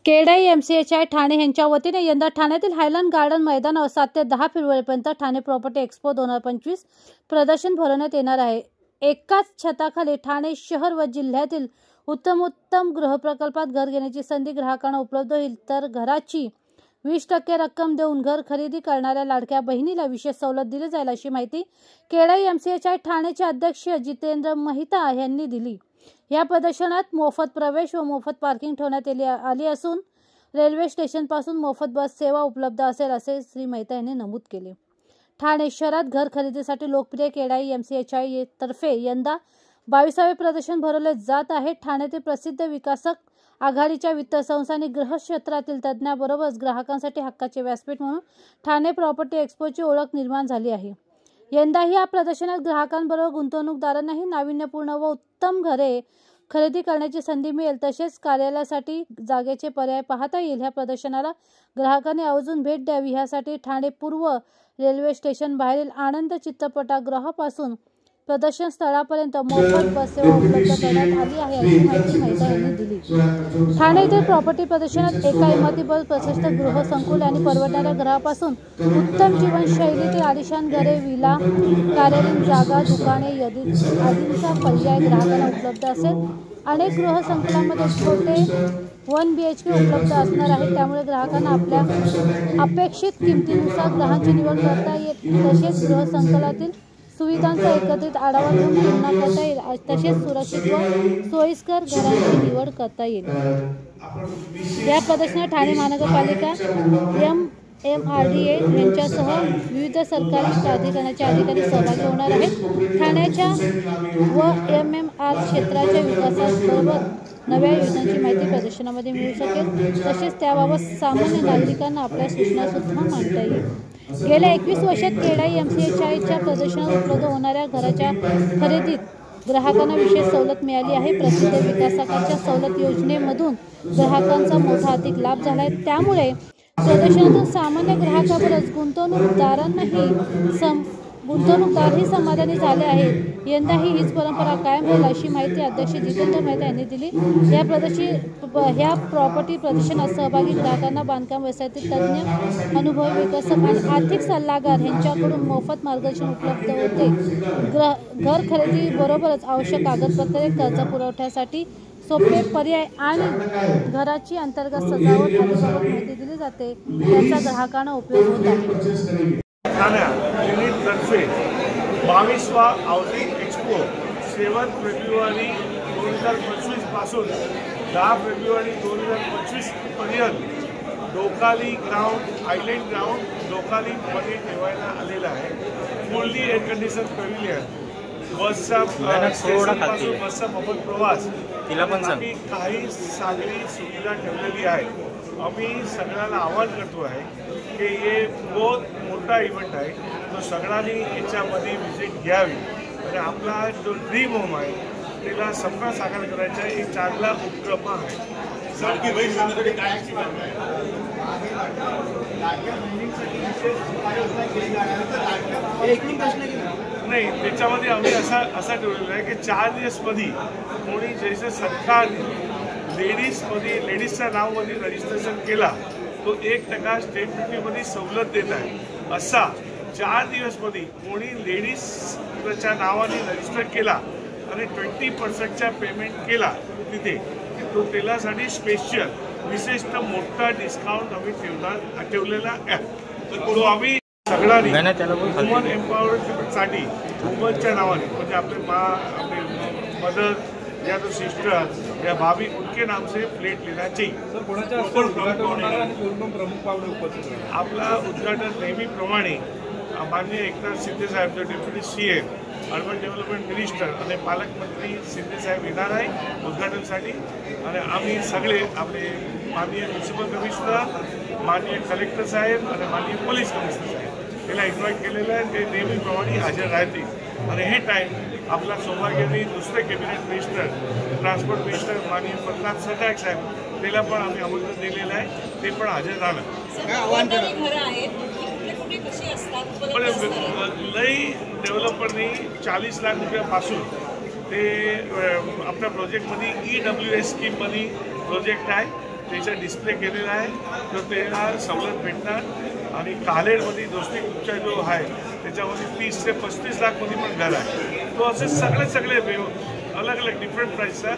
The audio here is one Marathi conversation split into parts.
केडाई एमसीएचआय ठाणे यांच्या वतीने यंदा ठाण्यातील हायलँड गार्डन मैदानावर 7 ते 10 फेब्रुवारीपर्यंत ठाणे प्रॉपर्टी एक्सपो 2025 प्रदर्शन भरवण्यात येणार आहे। एकाच छताखाली ठाणे शहर व जिल्ह्यातील उत्तम गृहप्रकल्पात घर घेण्याची संधी ग्राहकांना उपलब्ध होईल, तर घराची 20% रक्कम देऊन घर खरेदी करणाऱ्या लाडक्या बहिणीला विशेष सवलत दिली जाईल, अशी माहिती केडाई एमसीएचआय ठाणेचे अध्यक्ष जितेंद्र महिता यांनी दिली। या प्रदर्शनात मोफत प्रवेश व मोफत पार्किंग ठेवण्यात आली असून रेल्वे स्टेशन पासून मोफत बस सेवा उपलब्ध असेल, असे श्री महिता यांनी नमूद केले। ठाणे शहरात घर खरेदीसाठी लोकप्रिय केडाई एमसीएचआय तर्फे यंदा 22वे प्रदर्शन भरवले जात आहे। ठाण्यातील प्रसिद्ध विकासक आघाडीच्या वित्त संस्थांनी गृह क्षेत्रातील तज्ज्ञांबरोबरच ग्राहकांसाठी हक्काचे व्यासपीठ म्हणून ठाणे प्रॉपर्टी एक्सपोची ओळख निर्माण झाली आहे। यंदाही या प्रदर्शनात ग्राहकांबरोबर गुंतवणूकदारांनाही नाविन्यपूर्ण व उत्तम घरे खरेदी करण्याची संधी मिळेल, तसेच कार्यालयासाठी जागेचे पर्याय पाहता येईल। ह्या प्रदर्शनाला ग्राहकांनी आवर्जून भेट द्यावी, यासाठी ठाणे पूर्व रेल्वे स्टेशन बाहेरील आनंद चित्रपटगृहापासून प्रदर्शन स्थळापर्यंत मोफत बस सेवा उपलब्ध करण्यात आली आहे, अशी माहिती महिता यांनी दिली। ठाणे येथील प्रॉपर्टी प्रदर्शनात एका इमारतीवर प्रशस्त गृहसंकुल आणि परवडणाऱ्या घरापासून उत्तम जीवनशैलीतील आलिशान घरे, विला, कार्यालयीन जागा, दुकाने आदींचा पर्याय ग्राहकांना उपलब्ध असेल। अनेक गृहसंकुलांमध्ये छोटे 1 BHK उपलब्ध असणार आहे, त्यामुळे ग्राहकांना आपल्या अपेक्षित किमतीनुसार घरांची निवड करता येईल। तसेच गृहसंकुलातील सुविधांचा एकत्रित आढावा घेऊन तुलना करता येईल, तसेच सुरक्षित व सोयीस्कर घरांची निवड करता येईल। या प्रदर्शनात ठाणे महानगरपालिका, MMRDA यांच्यासह विविध सरकारी प्राधिकरणाचे अधिकारी सहभागी होणार आहेत। ठाण्याच्या व MMR क्षेत्राच्या विकासाबरोबर नव्या योजनांची माहिती प्रदर्शनामध्ये मिळू शकेल, तसेच त्याबाबत सामान्य नागरिकांना आपल्या सूचना सुद्धा मांडता येईल। गेल्या 21 वर्षात केडाई एमसीएचआयच्या प्रदर्शनात उपलब्ध होणाऱ्या घराच्या खरेदीत ग्राहकांना विशेष सवलत मिळाली आहे। प्रसिद्ध विकासकांच्या सवलत योजनेमधून ग्राहकांचा मोठा आर्थिक लाभ झाला आहे, त्यामुळे प्रदर्शनातून सामान्य ग्राहकाबरोबरच गुंतवणूकदारही समाधानी झाले आहेत। यंदाही हीच परंपरा कायम राहील, अशी माहिती अध्यक्ष जितेंद्र महिता यांनी दिली। या प्रॉपर्टी प्रदर्शनात सहभागी ग्राहकांना बांधकाम व्यवसायातील तज्ज्ञ, अनुभवी विकासक आणि आर्थिक सल्लागार यांच्याकडून मोफत मार्गदर्शन उपलब्ध होते। घर खरेदी बरोबरच आवश्यक कागदपत्रे, कर्ज पुरवठ्यासाठी सोपे पर्याय आणि घराची अंतर्गत सजावट आदीबाबत माहिती दिली जाते, त्याचा ग्राहकांना उपयोग होत आहे। युनिटतर्फे 22वा हाऊसिंग एक्सपो 7 फेब्रुवारी 2025 पासून 10 फेब्रुवारी 2025 पर्यंत डोकाली ग्राउंड, आयलँड ग्राउंड डोकालीमध्ये ठेवायला आलेला आहे। फुल्ली एअर कंडिशन पॅव्हिलियन, बसचा मोफत प्रवास, आम्ही काही सागरी सुविधा ठेवलेली आहे। आम्ही सगळ्यांना आवाहन करतो आहे की हे बहुत मोठा इव्हेंट आहे, तो सगळ्यांनी याच्यामध्ये व्हिजिट घ्यावी आणि आपला जो ड्रीम होम आहे त्याला सपना साकार करायचा एक चांगला उपक्रम आहे। नाही, त्याच्यामध्ये आम्ही असा ठेवलेला आहे की 4 दिवसमध्ये कोणी जैसे सरकार लेडीजच्या नावामध्ये रजिस्ट्रेशन केला तो 1% स्टेट ड्युटीमध्ये सवलत देत आहे। असा 4 दिवसमध्ये कोणी लेडीजच्या नावाने रजिस्टर केला आणि 20% पेमेंट केला तिथे, तो त्यासाठी स्पेशल विशेषतः मोठा डिस्काउंट आम्ही ठेवलेला आहे। तो आम्ही सगळ्यांनी वुमन एम्पॉवरमेंटसाठी वुमनच्या नावाने, म्हणजे आपले मदर या तो सिस्टर या भाभी, उनके नाम से प्लेट लेना चाहिए। आपला उद्घाटन नेहमीप्रमाणे माननीय एकनाथ शिंदे साहेब, जो deputy CM urban development minister आणि पालकमंत्री शिंदे साहेब येणार आहे उद्घाटनासाठी। आणि आम्ही सगळे आपले माननीय म्युन्सिपल कमिशनर, माननीय कलेक्टर साहेब आणि माननीय पोलीस कमिशनर साहेब त्याला इन्व्हाइट केलेलं आहे, ते नेहमीप्रमाणे हजर राहतील। आणि हे टाईम आपला सौभाग्याने दुसरे कॅबिनेट मिनिस्टर, ट्रान्सपोर्ट मिनिस्टर माननीय प्रल्हाद सटाक साहेब त्याला पण आम्ही आमंत्रण दिलेलं आहे, ते पण हजर राहणार। लई डेव्हलपरनी 40 लाख रुपयापासून ते आपल्या प्रोजेक्टमध्ये EWS स्कीममध्ये प्रोजेक्ट आहे त्याचा डिस्प्ले केलेला आहे. तर त्याला सवलत भेटणार आणि कालेडमध्ये दोस्ती ग्रुपचा जो आहे त्याच्यामध्ये 30 ते 35 लाखमध्ये पण घर आहे. तो असे सगळे अलग अलग डिफरंट प्राईसचा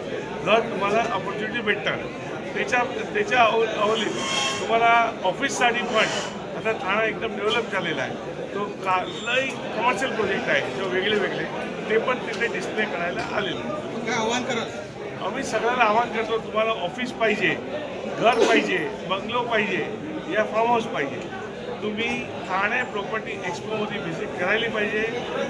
घर तुम्हाला ऑपॉर्च्युनिटी भेटतात. त्याच्या अवलीत तुम्हाला ऑफिससाठी पण आता ठाणा एकदम डेव्हलप झालेला आहे. तो लई कमर्शियल प्रोजेक्ट आहे जो वेगळे ते पण तिथे डिस्प्ले करायला आलेले. काय आव्हान करत आम्ही सगळ्यांना आवाहन करतो, तुम्हाला ऑफिस पाहिजे, घर पाहिजे, बंगलो पाहिजे या फार्म हाऊस पाहिजे, तुम्ही ठाणे प्रॉपर्टी एक्सपोमध्ये व्हिजिट करायला पाहिजे.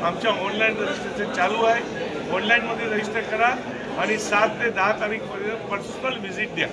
आमच्या ऑनलाईन रजिस्ट्रेशन चालू आहे. ऑनलाईनमध्ये रजिस्टर करा आणि 7 ते 10 तारीखपर्यंत पर्सनल व्हिजिट द्या.